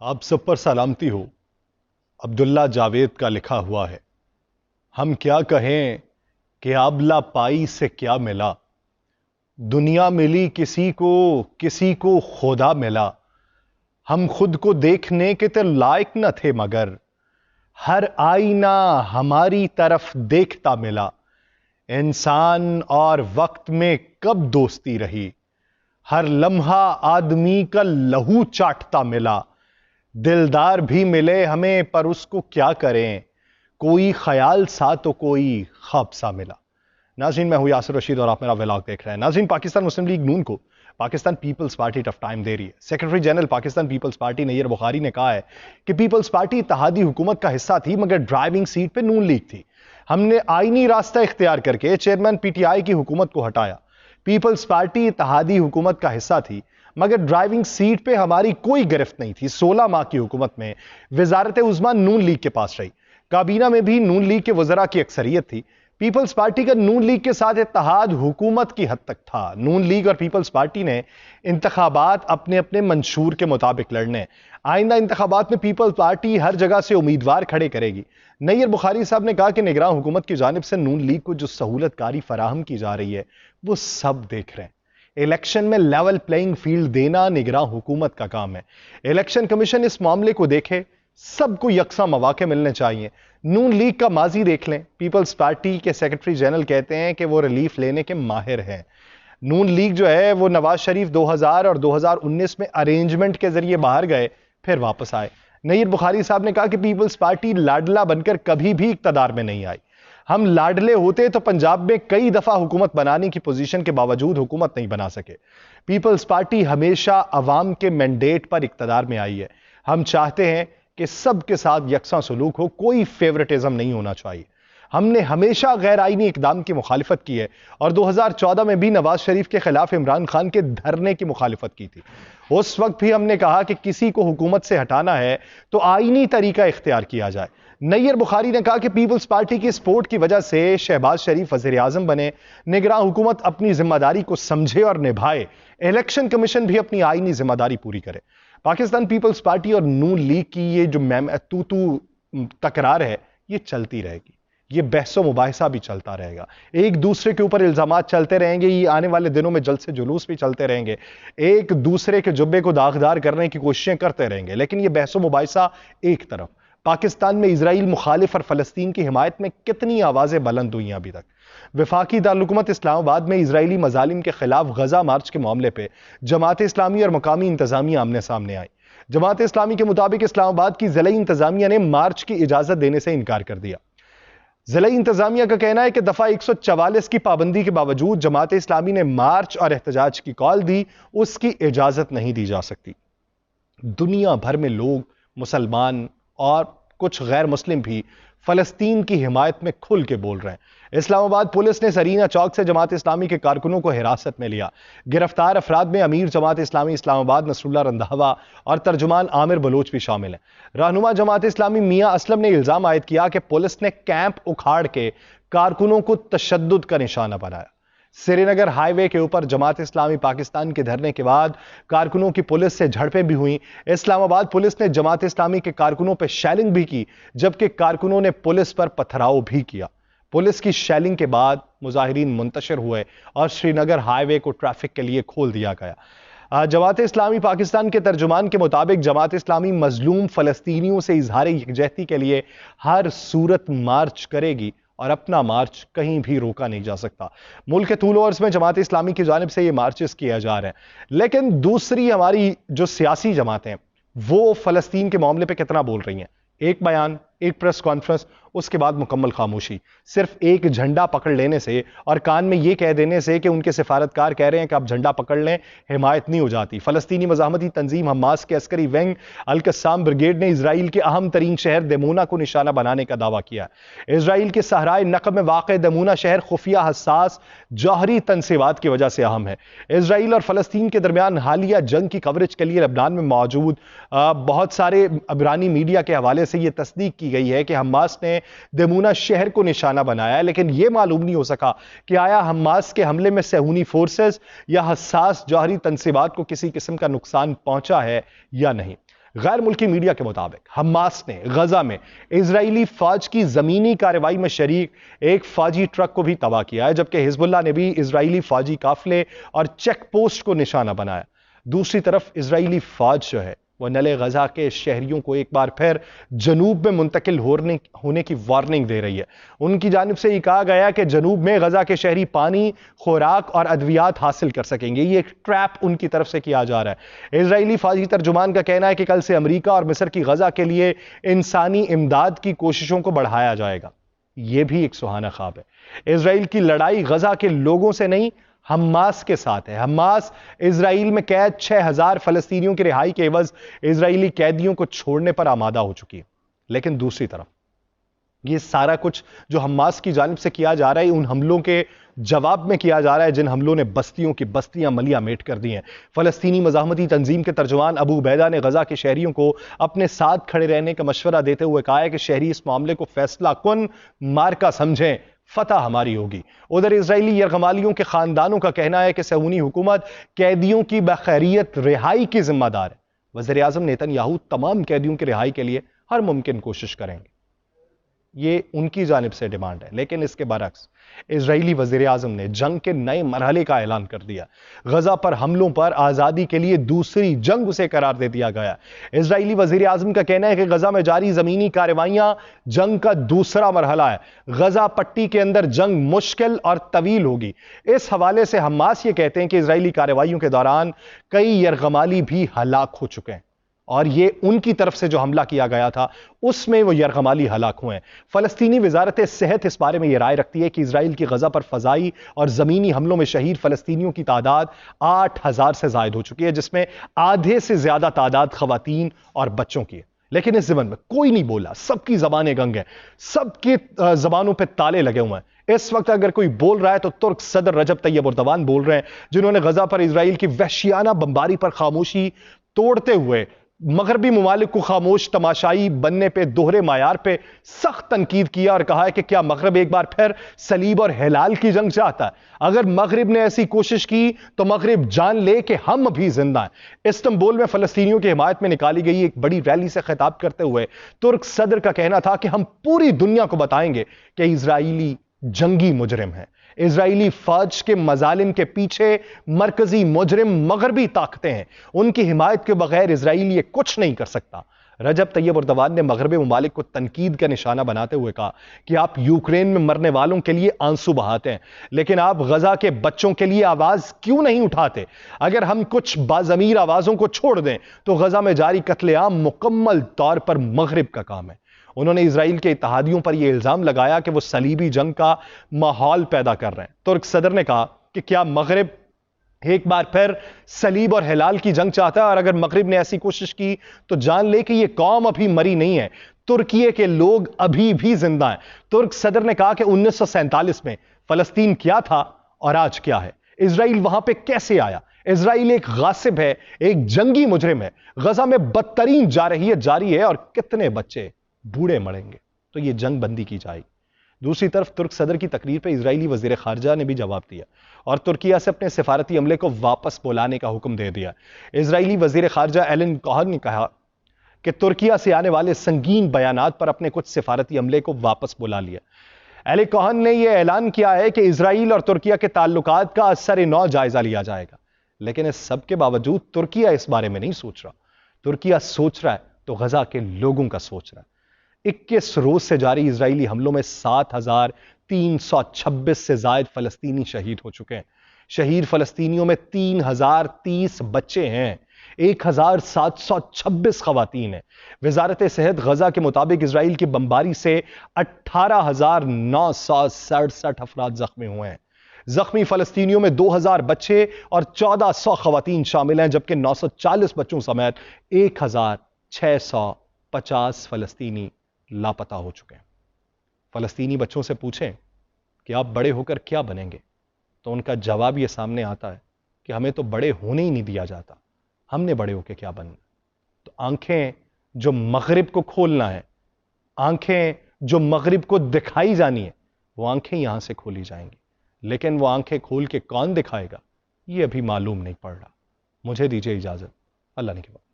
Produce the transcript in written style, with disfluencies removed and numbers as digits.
آپ سب پر سلامتی ہو۔ عبداللہ جاوید کا لکھا ہوا ہے۔ ہم کیا کہیں کہ آبلہ پائی سے کیا ملا، دنیا ملی کسی کو خدا ملا۔ ہم خود کو دیکھنے کے تو لائق نہ تھے، مگر ہر آئینہ ہماری طرف دیکھتا ملا۔ انسان اور وقت میں کب دوستی رہی، ہر لمحہ آدمی کا لہو چاٹتا ملا۔ دلدار بھی ملے ہمیں پر اس کو کیا کریں، کوئی خیال سا تو کوئی خواب سا ملا۔ ناظرین، میں ہوں یاسر رشید اور آپ میرا ولاگ دیکھ رہے ہیں۔ ناظرین، پاکستان مسلم لیگ نون کو پاکستان پیپلز پارٹی ٹف ٹائم دے رہی ہے۔ سیکرٹری جنرل پاکستان پیپلز پارٹی نیر بخاری نے کہا ہے کہ پیپلز پارٹی اتحادی حکومت کا حصہ تھی، مگر ڈرائیونگ سیٹ پہ نون لیگ تھی۔ ہم نے آئینی راستہ اختیار کر کے چیئرمین پی ٹی آئی کی حکومت کو ہٹایا۔ پیپلز پارٹی اتحادی حکومت کا حصہ تھی، مگر ڈرائیونگ سیٹ پہ ہماری کوئی گرفت نہیں تھی۔ 16 ماہ کی حکومت میں وزارت عظمیٰ نون لیگ کے پاس رہی۔ کابینہ میں بھی نون لیگ کے وزراء کی اکثریت تھی۔ پیپلز پارٹی کا نون لیگ کے ساتھ اتحاد حکومت کی حد تک تھا۔ نون لیگ اور پیپلز پارٹی نے انتخابات اپنے اپنے منشور کے مطابق لڑنے۔ آئندہ انتخابات میں پیپلز پارٹی ہر جگہ سے امیدوار کھڑے کرے گی۔ نیر بخاری صاحب نے کہا کہ نگراں حکومت کی جانب سے نون لیگ کو جو سہولت کاری فراہم کی جا رہی ہے وہ سب دیکھ رہے ہیں۔ الیکشن میں لیول پلینگ فیلڈ دینا نگراں حکومت کا کام ہے۔ الیکشن کمیشن اس معاملے کو دیکھے، سب کو یکساں مواقع ملنے چاہیے۔ نون لیگ کا ماضی دیکھ لیں۔ پیپلز پارٹی کے سیکرٹری جنرل کہتے ہیں کہ وہ ریلیف لینے کے ماہر ہیں۔ نون لیگ جو ہے وہ نواز شریف 2000 اور 2019 میں ارینجمنٹ کے ذریعے باہر گئے، پھر واپس آئے۔ نیر بخاری صاحب نے کہا کہ پیپلز پارٹی لاڈلا بن کر کبھی بھی اقتدار میں نہیں آئی۔ ہم لاڈلے ہوتے تو پنجاب میں کئی دفعہ حکومت بنانے کی پوزیشن کے باوجود حکومت نہیں بنا سکے۔ پیپلز پارٹی ہمیشہ عوام کے مینڈیٹ پر اقتدار میں آئی ہے۔ ہم چاہتے ہیں کہ سب کے ساتھ یکساں سلوک ہو، کوئی فیورٹزم نہیں ہونا چاہیے۔ ہم نے ہمیشہ غیر آئینی اقدام کی مخالفت کی ہے اور 2014 میں بھی نواز شریف کے خلاف عمران خان کے دھرنے کی مخالفت کی تھی۔ اس وقت بھی ہم نے کہا کہ کسی کو حکومت سے ہٹانا ہے تو آئینی طریقہ اختیار کیا جائے۔ نیر بخاری نے کہا کہ پیپلز پارٹی کی سپورٹ کی وجہ سے شہباز شریف وزیر اعظم بنے۔ نگراں حکومت اپنی ذمہ داری کو سمجھے اور نبھائے۔ الیکشن کمیشن بھی اپنی آئینی ذمہ داری پوری کرے۔ پاکستان پیپلز پارٹی اور نون لیگ کی یہ جو تکرار ہے یہ چلتی رہے گی۔ یہ بحث و مباحثہ بھی چلتا رہے گا۔ ایک دوسرے کے اوپر الزامات چلتے رہیں گے۔ یہ آنے والے دنوں میں جلد سے جلوس بھی چلتے رہیں گے۔ ایک دوسرے کے جبے کو داغدار کرنے کی کوششیں کرتے رہیں گے، لیکن یہ بحث و مباحثہ ایک طرف۔ پاکستان میں اسرائیل مخالف اور فلسطین کی حمایت میں کتنی آوازیں بلند ہوئی ہیں ابھی تک۔ وفاقی دارالحکومت اسلام آباد میں اسرائیلی مظالم کے خلاف غزہ مارچ کے معاملے پہ جماعت اسلامی اور مقامی انتظامیہ آمنے سامنے آئی۔ جماعت اسلامی کے مطابق اسلام آباد کی ضلعی انتظامیہ نے مارچ کی اجازت دینے سے انکار کر دیا۔ ضلعی انتظامیہ کا کہنا ہے کہ دفعہ 144 کی پابندی کے باوجود جماعت اسلامی نے مارچ اور احتجاج کی کال دی، اس کی اجازت نہیں دی جا سکتی۔ دنیا بھر میں لوگ، مسلمان اور کچھ غیر مسلم بھی فلسطین کی حمایت میں کھل کے بول رہے ہیں۔ اسلام آباد پولیس نے سرینا چوک سے جماعت اسلامی کے کارکنوں کو حراست میں لیا۔ گرفتار افراد میں امیر جماعت اسلامی اسلام آباد نصر اللہ رندھاوا اور ترجمان عامر بلوچ بھی شامل ہیں۔ رہنما جماعت اسلامی میاں اسلم نے الزام عائد کیا کہ پولیس نے کیمپ اکھاڑ کے کارکنوں کو تشدد کا نشانہ بنایا۔ سری نگر ہائی وے کے اوپر جماعت اسلامی پاکستان کے دھرنے کے بعد کارکنوں کی پولیس سے جھڑپیں بھی ہوئیں۔ اسلام آباد پولیس نے جماعت اسلامی کے کارکنوں پر شیلنگ بھی کی، جبکہ کارکنوں نے پولیس پر پتھراؤ بھی کیا۔ پولیس کی شیلنگ کے بعد مظاہرین منتشر ہوئے اور سری نگر ہائی وے کو ٹریفک کے لیے کھول دیا گیا۔ جماعت اسلامی پاکستان کے ترجمان کے مطابق جماعت اسلامی مظلوم فلسطینیوں سے اظہار یکجہتی کے لیے ہر صورت مارچ کرے گی اور اپنا مارچ کہیں بھی روکا نہیں جا سکتا۔ ملک کے طول و عرض میں جماعت اسلامی کی جانب سے یہ مارچز کیا جا رہے ہیں، لیکن دوسری ہماری جو سیاسی جماعتیں وہ فلسطین کے معاملے پہ کتنا بول رہی ہیں؟ ایک بیان، ایک پریس کانفرنس، اس کے بعد مکمل خاموشی۔ صرف ایک جھنڈا پکڑ لینے سے اور کان میں یہ کہہ دینے سے کہ ان کے سفارتکار کہہ رہے ہیں کہ آپ جھنڈا پکڑ لیں، حمایت نہیں ہو جاتی۔ فلسطینی مزاحمتی تنظیم حماس کے عسکری ونگ القسام بریگیڈ نے اسرائیل کے اہم ترین شہر دمونا کو نشانہ بنانے کا دعویٰ کیا ہے۔ اسرائیل کے صحرائے نقب میں واقع دمونا شہر خفیہ، حساس جوہری تنصیبات کی وجہ سے اہم ہے۔ اسرائیل اور فلسطین کے درمیان حالیہ جنگ کی کوریج کے لیے لبنان میں موجود بہت سارے عبرانی میڈیا کے حوالے سے یہ تصدیق کی گئی ہے کہ حماس نے دمونا شہر کو نشانہ بنایا ہے، لیکن یہ معلوم نہیں ہو سکا کہ آیا حماس کے حملے میں صہیونی فورسز یا حساس جوہری تنصیبات کو کسی قسم کا نقصان پہنچا ہے یا نہیں۔ غیر ملکی میڈیا کے مطابق حماس نے غزہ میں اسرائیلی فوج کی زمینی کارروائی میں شریک ایک فوجی ٹرک کو بھی تباہ کیا ہے، جبکہ حزب اللہ نے بھی اسرائیلی فوجی قافلے اور چیک پوسٹ کو نشانہ بنایا۔ دوسری طرف اسرائیلی فوج جو ہے وہ نلے غزہ کے شہریوں کو ایک بار پھر جنوب میں منتقل ہونے کی وارننگ دے رہی ہے۔ ان کی جانب سے یہ کہا گیا کہ جنوب میں غزہ کے شہری پانی، خوراک اور ادویات حاصل کر سکیں گے۔ یہ ایک ٹریپ ان کی طرف سے کیا جا رہا ہے۔ اسرائیلی فوجی ترجمان کا کہنا ہے کہ کل سے امریکہ اور مصر کی غزہ کے لیے انسانی امداد کی کوششوں کو بڑھایا جائے گا۔ یہ بھی ایک سہانا خواب ہے۔ اسرائیل کی لڑائی غزہ کے لوگوں سے نہیں، حماس کے ساتھ ہے۔ حماس اسرائیل میں قید 6000 فلسطینیوں کی رہائی کے عوض اسرائیلی قیدیوں کو چھوڑنے پر آمادہ ہو چکی ہے، لیکن دوسری طرف یہ سارا کچھ جو حماس کی جانب سے کیا جا رہا ہے، ان حملوں کے جواب میں کیا جا رہا ہے جن حملوں نے بستیوں کی بستیاں ملیاں میٹ کر دی ہیں۔ فلسطینی مزاحمتی تنظیم کے ترجمان ابو عبیدہ نے غزہ کے شہریوں کو اپنے ساتھ کھڑے رہنے کا مشورہ دیتے ہوئے کہا ہے کہ شہری اس معاملے کو فیصلہ کن مارکا سمجھیں، فتح ہماری ہوگی۔ ادھر اسرائیلی یرغمالیوں کے خاندانوں کا کہنا ہے کہ صہیونی حکومت قیدیوں کی بخیریت رہائی کی ذمہ دار ہے۔ وزیر اعظم نیتن یاہو تمام قیدیوں کی رہائی کے لیے ہر ممکن کوشش کریں گے، یہ ان کی جانب سے ڈیمانڈ ہے۔ لیکن اس کے برعکس اسرائیلی وزیر اعظم نے جنگ کے نئے مرحلے کا اعلان کر دیا۔ غزہ پر حملوں پر آزادی کے لیے دوسری جنگ اسے قرار دے دیا گیا۔ اسرائیلی وزیر اعظم کا کہنا ہے کہ غزہ میں جاری زمینی کارروائیاں جنگ کا دوسرا مرحلہ ہے۔ غزہ پٹی کے اندر جنگ مشکل اور طویل ہوگی۔ اس حوالے سے حماس یہ کہتے ہیں کہ اسرائیلی کارروائیوں کے دوران کئی یرغمالی بھی ہلاک ہو چکے ہیں، اور یہ ان کی طرف سے جو حملہ کیا گیا تھا اس میں وہ یرغمالی ہلاک ہوئے ہیں۔ فلسطینی وزارت صحت اس بارے میں یہ رائے رکھتی ہے کہ اسرائیل کی غزہ پر فضائی اور زمینی حملوں میں شہید فلسطینیوں کی تعداد 8000 سے زائد ہو چکی ہے، جس میں آدھے سے زیادہ تعداد خواتین اور بچوں کی ہے۔ لیکن اس زمن میں کوئی نہیں بولا، سب کی زبانیں گنگ ہیں، سب کی زبانوں پہ تالے لگے ہوئے ہیں۔ اس وقت اگر کوئی بول رہا ہے تو ترک صدر رجب طیب اردوان بول رہے ہیں، جنہوں نے غزہ پر اسرائیل کی وحشیانہ بمباری پر خاموشی توڑتے ہوئے مغربی ممالک کو خاموش تماشائی بننے پہ، دوہرے معیار پہ سخت تنقید کیا اور کہا ہے کہ کیا مغرب ایک بار پھر صلیب اور ہلال کی جنگ چاہتا ہے؟ اگر مغرب نے ایسی کوشش کی تو مغرب جان لے کہ ہم بھی زندہ ہیں۔ استنبول میں فلسطینیوں کی حمایت میں نکالی گئی ایک بڑی ریلی سے خطاب کرتے ہوئے ترک صدر کا کہنا تھا کہ ہم پوری دنیا کو بتائیں گے کہ اسرائیلی جنگی مجرم ہیں۔ اسرائیلی فوج کے مظالم کے پیچھے مرکزی مجرم مغربی طاقتیں ہیں، ان کی حمایت کے بغیر اسرائیل یہ کچھ نہیں کر سکتا۔ رجب طیب اردوان نے مغربی ممالک کو تنقید کا نشانہ بناتے ہوئے کہا کہ آپ یوکرین میں مرنے والوں کے لیے آنسو بہاتے ہیں، لیکن آپ غزہ کے بچوں کے لیے آواز کیوں نہیں اٹھاتے؟ اگر ہم کچھ باضمیر آوازوں کو چھوڑ دیں تو غزہ میں جاری قتل عام مکمل طور پر مغرب کا کام ہے۔ انہوں نے اسرائیل کے اتحادیوں پر یہ الزام لگایا کہ وہ صلیبی جنگ کا ماحول پیدا کر رہے ہیں۔ ترک صدر نے کہا کہ کیا مغرب ایک بار پھر صلیب اور ہلال کی جنگ چاہتا ہے؟ اور اگر مغرب نے ایسی کوشش کی تو جان لے کہ یہ قوم ابھی مری نہیں ہے، ترکیے کے لوگ ابھی بھی زندہ ہیں۔ ترک صدر نے کہا کہ 1947 میں فلسطین کیا تھا اور آج کیا ہے؟ اسرائیل وہاں پہ کیسے آیا؟ اسرائیل ایک غاصب ہے، ایک جنگی مجرم ہے، غزہ میں بدترین جاری ہے اور کتنے بچے بوڑھے مریں گے، تو یہ جنگ بندی کی جائے گی۔ دوسری طرف ترک صدر کی تقریر پہ اسرائیلی وزیر خارجہ نے بھی جواب دیا اور ترکیہ سے اپنے سفارتی عملے کو واپس بلانے کا حکم دے دیا۔ اسرائیلی وزیر خارجہ ایلن کوہن نے کہا کہ ترکیہ سے آنے والے سنگین بیانات پر اپنے کچھ سفارتی عملے کو واپس بلا لیا۔ ایلن کوہن نے یہ اعلان کیا ہے کہ اسرائیل اور ترکیہ کے تعلقات کا اثر نو جائزہ لیا جائے گا، لیکن اس سب کے باوجود ترکیہ اس بارے میں نہیں سوچ رہا۔ ترکیہ سوچ رہا ہے تو غزہ کے لوگوں کا سوچ رہا ہے۔ 21 روز سے جاری اسرائیلی حملوں میں 7326 سے زائد فلسطینی شہید ہو چکے ہیں۔ شہید فلسطینیوں میں 3030 بچے ہیں، 1726 خواتین ہیں۔ وزارت صحت غزہ کے مطابق اسرائیل کی بمباری سے 18967 افراد زخمی ہوئے ہیں۔ زخمی فلسطینیوں میں 2000 بچے اور 1400 خواتین شامل ہیں، جبکہ 940 بچوں سمیت 1650 فلسطینی لاپتہ ہو چکے ہیں۔ فلسطینی بچوں سے پوچھیں کہ آپ بڑے ہو کر کیا بنیں گے، تو ان کا جواب یہ سامنے آتا ہے کہ ہمیں تو بڑے ہونے ہی نہیں دیا جاتا، ہم نے بڑے ہو کے کیا بننا۔ تو آنکھیں جو مغرب کو کھولنا ہے، آنکھیں جو مغرب کو دکھائی جانی ہے، وہ آنکھیں یہاں سے کھولی جائیں گی، لیکن وہ آنکھیں کھول کے کون دکھائے گا، یہ ابھی معلوم نہیں پڑ رہا۔ مجھے دیجیے اجازت، اللہ نے کے بعد۔